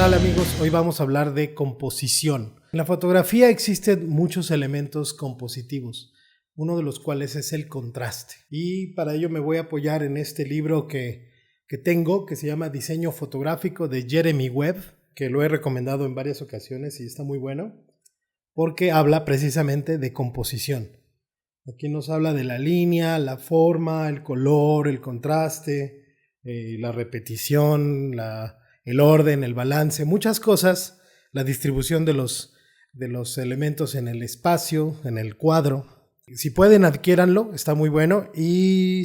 tal amigos? Hoy vamos a hablar de composición. En la fotografía existen muchos elementos compositivos, uno de los cuales es el contraste. Y para ello me voy a apoyar en este libro que tengo, que se llama Diseño Fotográfico de Jeremy Webb, que lo he recomendado en varias ocasiones y está muy bueno, porque habla precisamente de composición. Aquí nos habla de la línea, la forma, el color, el contraste, la repetición, el orden, el balance, muchas cosas, la distribución de los elementos en el espacio, en el cuadro. Si pueden, adquiéranlo, está muy bueno. Y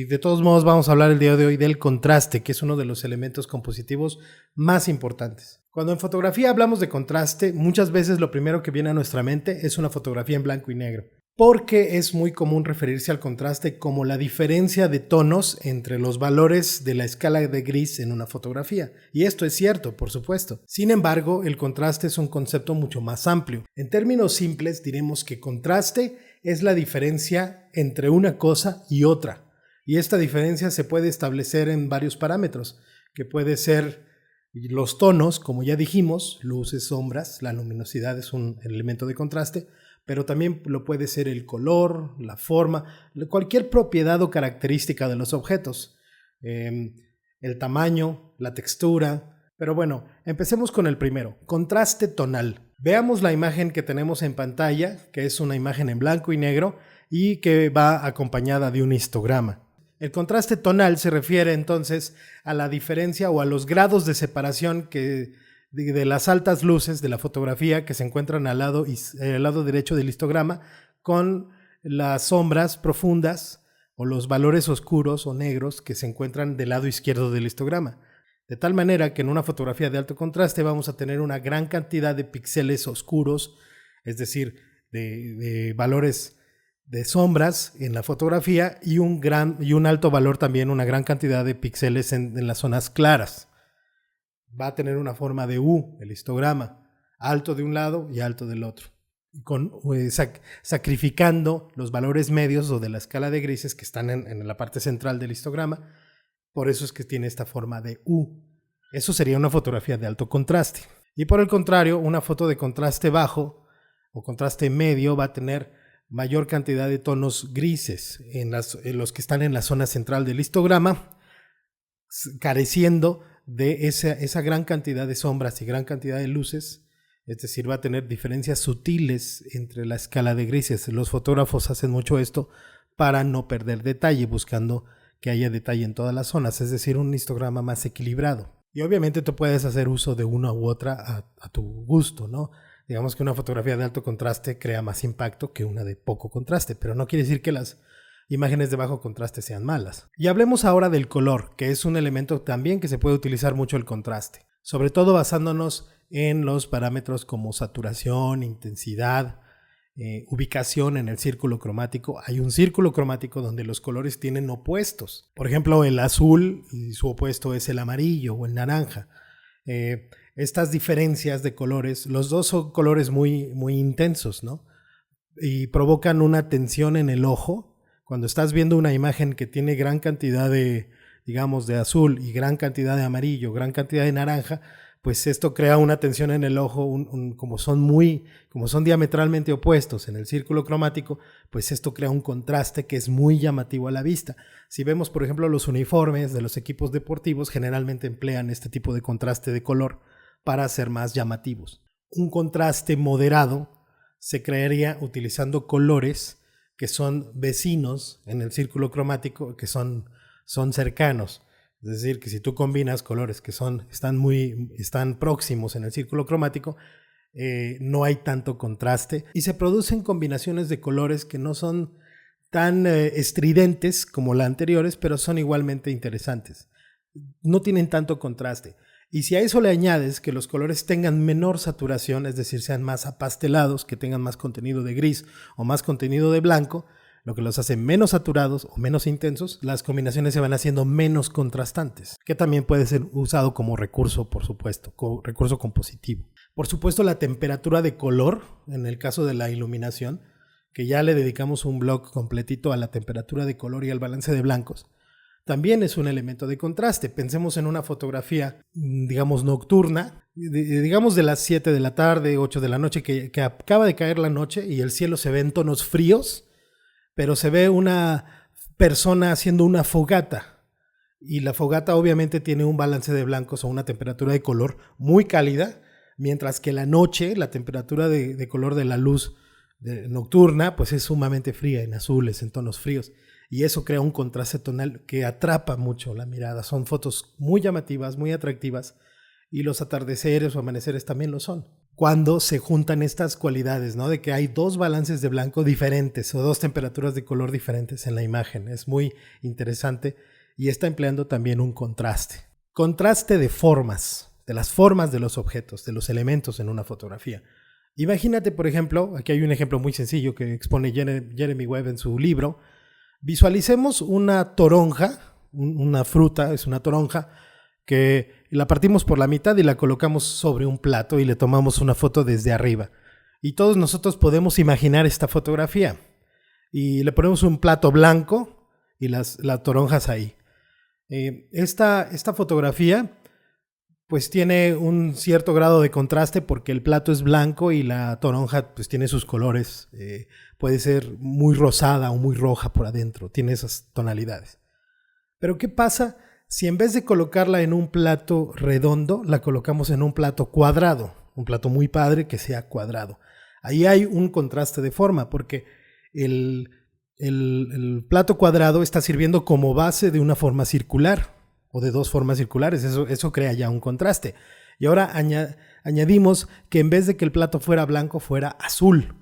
de todos modos vamos a hablar el día de hoy del contraste, que es uno de los elementos compositivos más importantes. Cuando en fotografía hablamos de contraste, muchas veces lo primero que viene a nuestra mente es una fotografía en blanco y negro, porque es muy común referirse al contraste como la diferencia de tonos entre los valores de la escala de gris en una fotografía. Y esto es cierto, por supuesto. Sin embargo, el contraste es un concepto mucho más amplio. En términos simples, diremos que contraste es la diferencia entre una cosa y otra. Y esta diferencia se puede establecer en varios parámetros, que puede ser los tonos, como ya dijimos, luces, sombras, la luminosidad es un elemento de contraste, pero también lo puede ser el color, la forma, cualquier propiedad o característica de los objetos, el tamaño, la textura. Pero bueno, empecemos con el primero, contraste tonal. Veamos la imagen que tenemos en pantalla, que es una imagen en blanco y negro y que va acompañada de un histograma. El contraste tonal se refiere entonces a la diferencia o a los grados de separación de las altas luces de la fotografía que se encuentran al lado derecho del histograma con las sombras profundas o los valores oscuros o negros que se encuentran del lado izquierdo del histograma. De tal manera que en una fotografía de alto contraste vamos a tener una gran cantidad de píxeles oscuros, es decir, de valores de sombras en la fotografía y un alto valor también, una gran cantidad de píxeles en las zonas claras. Va a tener una forma de U, el histograma, alto de un lado y alto del otro, sacrificando los valores medios o de la escala de grises que están en la parte central del histograma. Por eso es que tiene esta forma de U. Eso sería una fotografía de alto contraste. Y por el contrario, una foto de contraste bajo o contraste medio va a tener mayor cantidad de tonos grises en los que están en la zona central del histograma, careciendo de esa gran cantidad de sombras y gran cantidad de luces, es decir, va a tener diferencias sutiles entre la escala de grises. Los fotógrafos hacen mucho esto para no perder detalle, buscando que haya detalle en todas las zonas, es decir, un histograma más equilibrado. Y obviamente tú puedes hacer uso de una u otra a tu gusto, ¿no? Digamos que una fotografía de alto contraste crea más impacto que una de poco contraste, pero no quiere decir que las imágenes de bajo contraste sean malas. Y hablemos ahora del color, que es un elemento también que se puede utilizar mucho el contraste, sobre todo basándonos en los parámetros como saturación, intensidad, ubicación en el círculo cromático. Hay un círculo cromático donde los colores tienen opuestos. Por ejemplo, el azul y su opuesto es el amarillo o el naranja. Estas diferencias de colores, los dos son colores muy, muy intensos, ¿no? Y provocan una tensión en el ojo. Cuando estás viendo una imagen que tiene gran cantidad de azul y gran cantidad de amarillo, gran cantidad de naranja, pues esto crea una tensión en el ojo, como son diametralmente opuestos en el círculo cromático, pues esto crea un contraste que es muy llamativo a la vista. Si vemos, por ejemplo, los uniformes de los equipos deportivos, generalmente emplean este tipo de contraste de color para ser más llamativos. Un contraste moderado se crearía utilizando colores que son vecinos en el círculo cromático, que son cercanos. Es decir, que si tú combinas colores que están próximos en el círculo cromático, no hay tanto contraste y se producen combinaciones de colores que no son tan estridentes como las anteriores, pero son igualmente interesantes. No tienen tanto contraste. Y si a eso le añades que los colores tengan menor saturación, es decir, sean más apastelados, que tengan más contenido de gris o más contenido de blanco, lo que los hace menos saturados o menos intensos, las combinaciones se van haciendo menos contrastantes, que también puede ser usado como recurso, por supuesto, como recurso compositivo. Por supuesto, la temperatura de color, en el caso de la iluminación, que ya le dedicamos un blog completito a la temperatura de color y al balance de blancos, también es un elemento de contraste. Pensemos en una fotografía, digamos, nocturna, digamos de las 7 de la tarde, 8 de la noche, que acaba de caer la noche y el cielo se ve en tonos fríos, pero se ve una persona haciendo una fogata. Y la fogata obviamente tiene un balance de blancos o una temperatura de color muy cálida, mientras que la noche, la temperatura de color de la luz nocturna, pues es sumamente fría, en azules, en tonos fríos. Y eso crea un contraste tonal que atrapa mucho la mirada. Son fotos muy llamativas, muy atractivas, y los atardeceres o amaneceres también lo son. Cuando se juntan estas cualidades, ¿no? De que hay dos balances de blanco diferentes o dos temperaturas de color diferentes en la imagen. Es muy interesante y está empleando también un contraste. Contraste de formas, de las formas de los objetos, de los elementos en una fotografía. Imagínate, por ejemplo, aquí hay un ejemplo muy sencillo que expone Jeremy Webb en su libro. Visualicemos una toronja, una fruta, es una toronja, que la partimos por la mitad y la colocamos sobre un plato y le tomamos una foto desde arriba. Y todos nosotros podemos imaginar esta fotografía. Y le ponemos un plato blanco y las toronjas ahí. Esta fotografía pues tiene un cierto grado de contraste porque el plato es blanco y la toronja pues tiene sus colores, puede ser muy rosada o muy roja por adentro, tiene esas tonalidades. Pero ¿qué pasa si en vez de colocarla en un plato redondo, la colocamos en un plato cuadrado? Un plato muy padre que sea cuadrado. Ahí hay un contraste de forma porque el plato cuadrado está sirviendo como base de una forma circular o de dos formas circulares, eso crea ya un contraste. Y ahora añadimos que en vez de que el plato fuera blanco, fuera azul.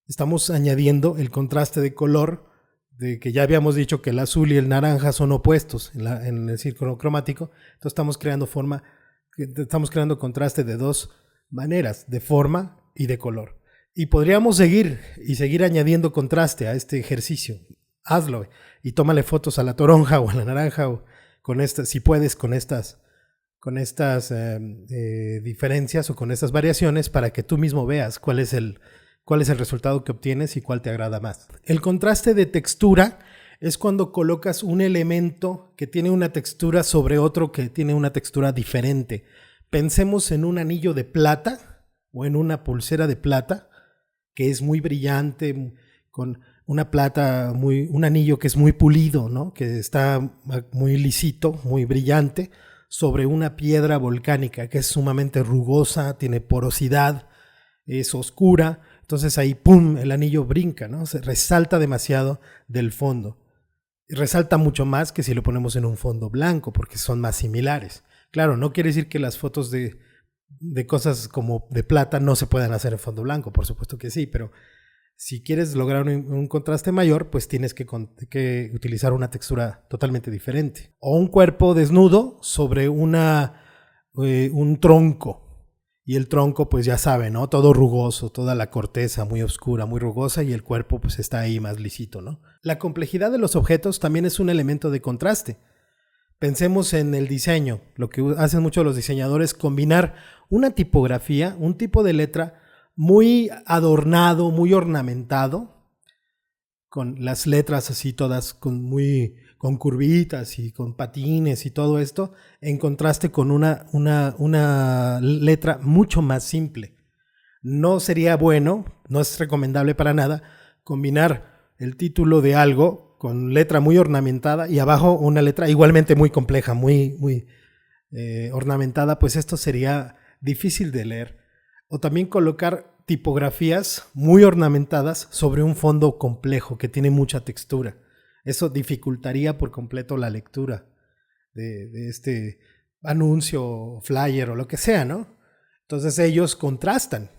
Estamos añadiendo el contraste de color, de que ya habíamos dicho que el azul y el naranja son opuestos en el círculo cromático. Entonces estamos creando contraste de dos maneras, de forma y de color. Y podríamos seguir añadiendo contraste a este ejercicio. Hazlo y tómale fotos a la toronja o a la naranja o con estas, si puedes, con estas diferencias o con estas variaciones para que tú mismo veas cuál es el resultado que obtienes y cuál te agrada más. El contraste de textura es cuando colocas un elemento que tiene una textura sobre otro que tiene una textura diferente. Pensemos en un anillo de plata o en una pulsera de plata que es muy brillante, con una plata, un anillo que es muy pulido, ¿no? Que está muy lisito, muy brillante, sobre una piedra volcánica que es sumamente rugosa, tiene porosidad, es oscura. Entonces ahí, ¡pum!, el anillo brinca, ¿no? Se resalta demasiado del fondo. Y resalta mucho más que si lo ponemos en un fondo blanco, porque son más similares. Claro, no quiere decir que las fotos de cosas como de plata no se puedan hacer en fondo blanco, por supuesto que sí, pero si quieres lograr un contraste mayor, pues tienes que utilizar una textura totalmente diferente. O un cuerpo desnudo sobre un tronco. Y el tronco, pues ya sabe, ¿no? Todo rugoso, toda la corteza muy oscura, muy rugosa, y el cuerpo pues está ahí más lisito, ¿no? La complejidad de los objetos también es un elemento de contraste. Pensemos en el diseño. Lo que hacen muchos los diseñadores, combinar una tipografía, un tipo de letra muy adornado, muy ornamentado, con las letras así todas con curvitas y con patines y todo esto, en contraste con una letra mucho más simple. No sería bueno, no es recomendable para nada, combinar el título de algo con letra muy ornamentada y abajo una letra igualmente muy compleja, muy ornamentada, pues esto sería difícil de leer. O también colocar tipografías muy ornamentadas sobre un fondo complejo que tiene mucha textura. Eso dificultaría por completo la lectura de este anuncio, flyer o lo que sea, ¿no? Entonces ellos contrastan.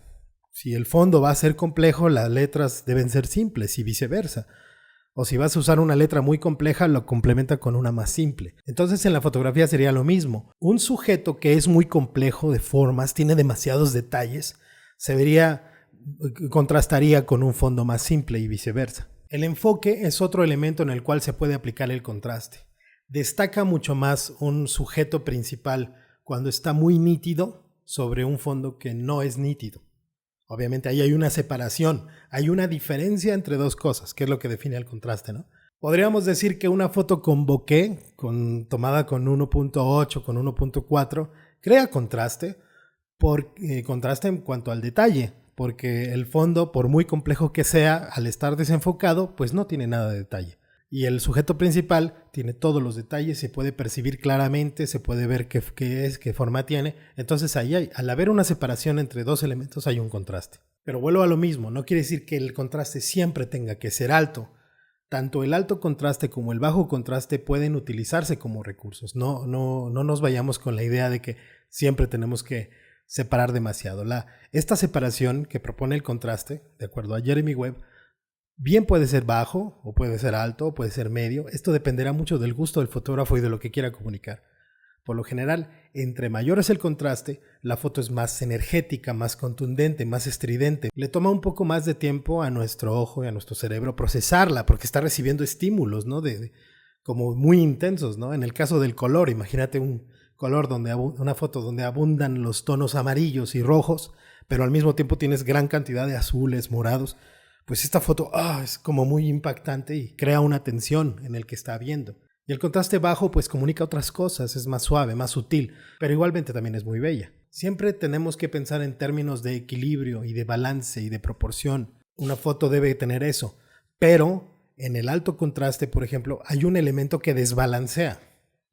Si el fondo va a ser complejo, las letras deben ser simples y viceversa. O si vas a usar una letra muy compleja, lo complementa con una más simple. Entonces en la fotografía sería lo mismo. Un sujeto que es muy complejo de formas, tiene demasiados detalles, contrastaría con un fondo más simple y viceversa. El enfoque es otro elemento en el cual se puede aplicar el contraste. Destaca mucho más un sujeto principal cuando está muy nítido sobre un fondo que no es nítido. Obviamente ahí hay una separación, hay una diferencia entre dos cosas, que es lo que define el contraste, ¿no? Podríamos decir que una foto con bokeh, tomada con 1.8, con 1.4, crea contraste, contraste en cuanto al detalle, porque el fondo, por muy complejo que sea, al estar desenfocado, pues no tiene nada de detalle. Y el sujeto principal tiene todos los detalles, se puede percibir claramente, se puede ver qué forma tiene. Entonces ahí al haber una separación entre dos elementos hay un contraste. Pero vuelvo a lo mismo, no quiere decir que el contraste siempre tenga que ser alto. Tanto el alto contraste como el bajo contraste pueden utilizarse como recursos. No nos vayamos con la idea de que siempre tenemos que separar demasiado. Esta separación que propone el contraste, de acuerdo a Jeremy Webb, bien puede ser bajo, o puede ser alto, o puede ser medio. Esto dependerá mucho del gusto del fotógrafo y de lo que quiera comunicar. Por lo general, entre mayor es el contraste, la foto es más energética, más contundente, más estridente. Le toma un poco más de tiempo a nuestro ojo y a nuestro cerebro procesarla, porque está recibiendo estímulos, ¿no? Como muy intensos, ¿no? En el caso del color, imagínate una foto donde abundan los tonos amarillos y rojos, pero al mismo tiempo tienes gran cantidad de azules, morados. Pues esta foto es como muy impactante y crea una tensión en el que está viendo. Y el contraste bajo pues comunica otras cosas, es más suave, más sutil, pero igualmente también es muy bella. Siempre tenemos que pensar en términos de equilibrio y de balance y de proporción. Una foto debe tener eso, pero en el alto contraste, por ejemplo, hay un elemento que desbalancea.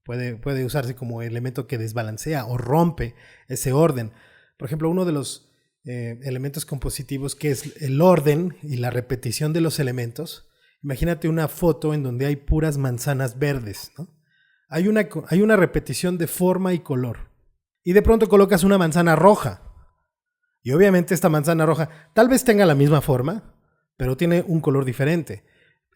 Puede usarse como elemento que desbalancea o rompe ese orden. Por ejemplo, uno de los elementos compositivos que es el orden y la repetición de los elementos. Imagínate una foto en donde hay puras manzanas verdes, ¿no? Hay una repetición de forma y color. Y de pronto colocas una manzana roja. Y obviamente esta manzana roja tal vez tenga la misma forma, pero tiene un color diferente.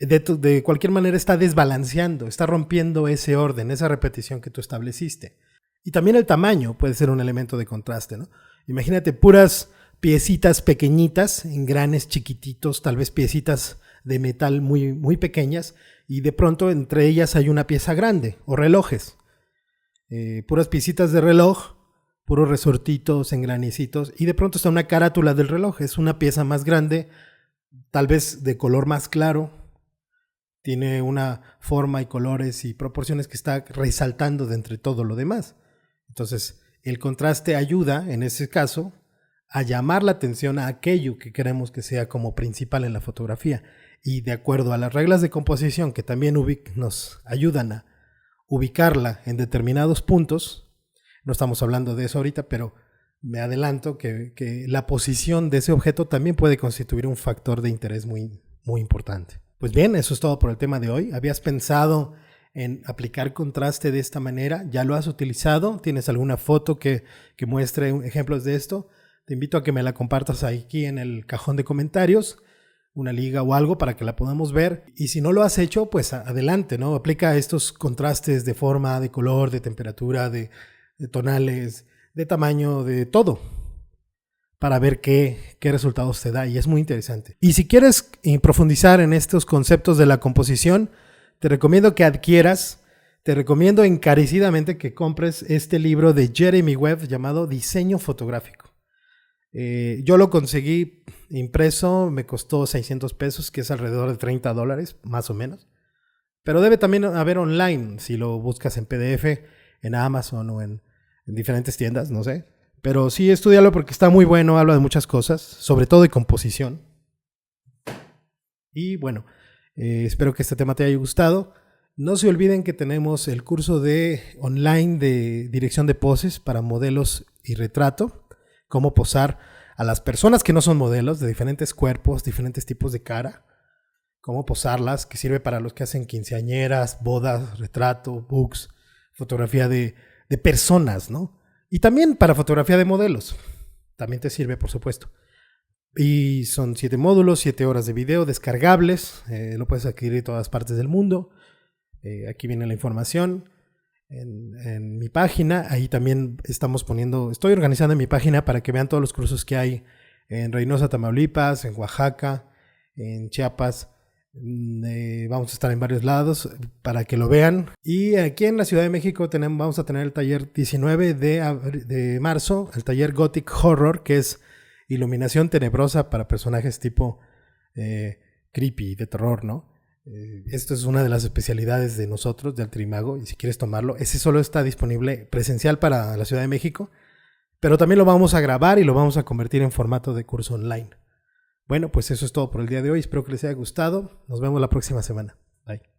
De cualquier manera está desbalanceando, está rompiendo ese orden, esa repetición que tú estableciste. Y también el tamaño puede ser un elemento de contraste, ¿no? Imagínate puras piecitas pequeñitas, engranes chiquititos, tal vez piecitas de metal muy, muy pequeñas, y de pronto entre ellas hay una pieza grande, o relojes. Puras piecitas de reloj, puros resortitos, engranecitos, y de pronto está una carátula del reloj, es una pieza más grande, tal vez de color más claro, tiene una forma y colores y proporciones que está resaltando de entre todo lo demás. Entonces, el contraste ayuda, en ese caso, a llamar la atención a aquello que queremos que sea como principal en la fotografía. Y de acuerdo a las reglas de composición que también nos ayudan a ubicarla en determinados puntos, no estamos hablando de eso ahorita, pero me adelanto que la posición de ese objeto también puede constituir un factor de interés muy, muy importante. Pues bien, eso es todo por el tema de hoy. ¿Habías pensado en aplicar contraste de esta manera? ¿Ya lo has utilizado? ¿Tienes alguna foto que muestre ejemplos de esto? Te invito a que me la compartas aquí en el cajón de comentarios, una liga o algo para que la podamos ver. Y si no lo has hecho, pues adelante, ¿no? Aplica estos contrastes de forma, de color, de temperatura, de tonales, de tamaño, de todo, para ver qué resultados te da, y es muy interesante. Y si quieres profundizar en estos conceptos de la composición, te recomiendo encarecidamente que compres este libro de Jeremy Webb llamado Diseño Fotográfico. Yo lo conseguí impreso, me costó $600, que es alrededor de $30, más o menos. Pero debe también haber online, si lo buscas en PDF, en Amazon o en diferentes tiendas, no sé. Pero sí, estúdialo porque está muy bueno, habla de muchas cosas, sobre todo de composición. Y bueno, espero que este tema te haya gustado. No se olviden que tenemos el curso online de dirección de poses para modelos y retrato. Cómo posar a las personas que no son modelos, de diferentes cuerpos, diferentes tipos de cara. Cómo posarlas, que sirve para los que hacen quinceañeras, bodas, retrato, books, fotografía de personas, ¿no? Y también para fotografía de modelos. También te sirve, por supuesto. Y son 7 módulos, 7 horas de video descargables. Lo puedes adquirir en todas partes del mundo. Aquí viene la información en mi página. Ahí también estoy organizando en mi página para que vean todos los cursos que hay en Reynosa, Tamaulipas, en Oaxaca, en Chiapas. Vamos a estar en varios lados para que lo vean. Y aquí en la Ciudad de México vamos a tener el taller 19 de marzo, el taller Gothic Horror, que es iluminación tenebrosa para personajes tipo creepy, de terror, ¿no? Esto es una de las especialidades de nosotros, de Altrimago, y si quieres tomarlo, ese solo está disponible presencial para la Ciudad de México, pero también lo vamos a grabar y lo vamos a convertir en formato de curso online. Bueno, pues eso es todo por el día de hoy. Espero que les haya gustado. Nos vemos la próxima semana. Bye.